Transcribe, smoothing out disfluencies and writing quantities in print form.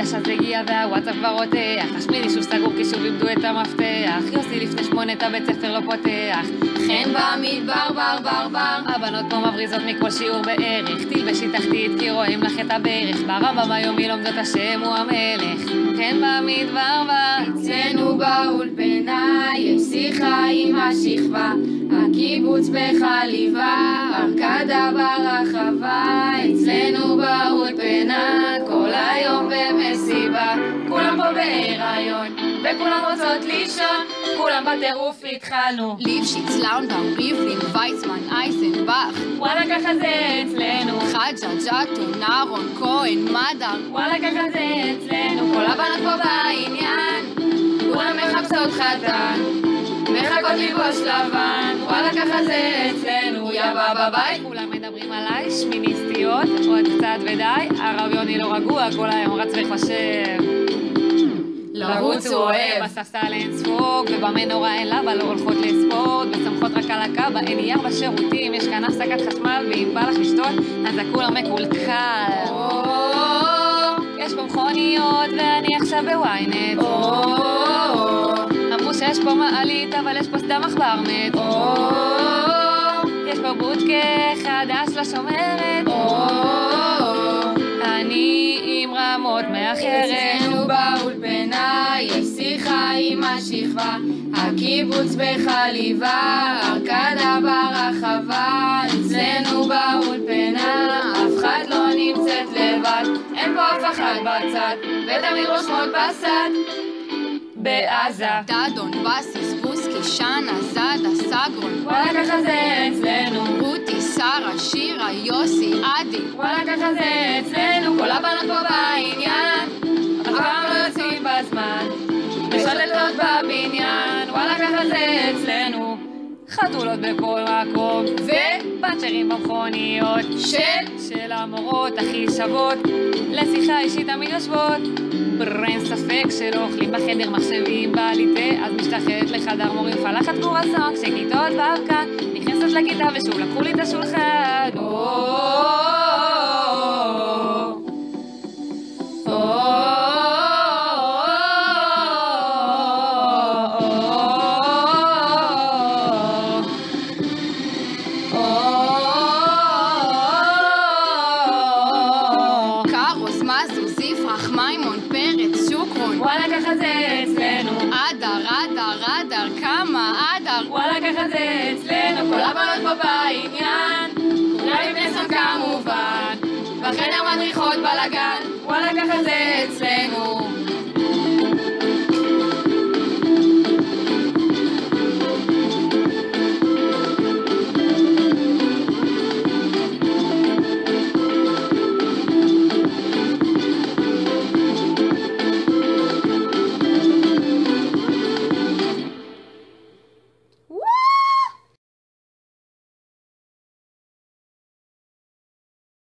השעת הגיע והוואטסאפ כבר רותח, השמיני שוב סגור כי שוב איבדו את המפתח, יוסי לפני 8 את הבית ספר לא פותח, חן במדבר בר בר בר, הבנות פה מבריזות מכל שיעור בערך, תלבשי תחתית כי רואים לך את הברך, ברמב"ם היומי לומדות השם הוא המלך, חן במדבר בר. אצלנו באולפנה יש שיחה עם השכבה, הקיבוץ בחליבה, ארקדה ברחבה. אצלנו באולפנה כל היום במסיבה, כולם פה בהיריון וכולם רוצות לישון, כולם בטירוף התחלנו. ליפשיץ, לאונדאו, ריבלין, וייצמן, אייזנבך, וואלה ככה זה אצלנו. חג'ה, ג'אטו, נהרון, כהן, מדר, וואלה ככה זה אצלנו. כל הבנות פה בעניין, כולם מחפשות חתן, מחכות לבוש לבן, וואלה ככה זה אצלנו. יא בבא ביי, כולם מדברים עליי, שמיניסטיות, עוד קצת ודי, הרב יוני לא רגוע, כל היום רץ וחושב. לרוץ הוא אוהב, בספסל אין ספוג, ובמנורה אין לבה, לא הולכות לספורט, ושמחות רק על הקבה, אין יר בשירותים, יש כאן הפסקת חשמל, ואם בא לך לשתות, אז הכולם מקולקל. יש פה מכוניות, ואני עכשיו בוויינט. אמרו שיש פה מעלית, אבל יש פה סתם עכבר מת. יש פה בודקה חדש לשומרת. אני עם רמות מאחרת. אצלנו באולפנה יש שיחה עם השכבה, הקיבוץ בחליבה, ארקדה ברחבה. אצלנו באולפנה אף אחד לא נמצאת לבד, אין פה אף אחד בצד, ותמיד רושמות בסד. בעזה דדון, בסיס, בוסקי, שנה, זדה, סגרון, וואלה ככה זה אצלנו. רותי, שרה, שירה, יוסי, עדי, וואלה ככה זה אצלנו. כל הבנות פה בעניין, אף פעם לא יוצאים בזמן, משולטות בבניין, וואלה ככה זה אצלנו. חתולות בכל מקום, ובנצ'רים במכוניות של המורות הכי שוות, לשיחה אישית תמיד יושבות. אין ספק שלא אוכלים בחדר מחשבים בעליתה, אז משתחררת לחדר מורים פלחת קורסון, כשכיתות ואבקה נכנסת לכיתה ושוב לקחו לי את השולחן. קרוס, מזו, זיפרח, מימון, פרץ, שוקרון, וואלה ככה זה אצלנו. אדר, אדר, אדר, כמה אדר, וואלה ככה זה אצלנו. כל הבנות פה בעניין, כולם עם נסון כמובן, בחדר מדריכות בלגן, וואלה ככה זה אצלנו.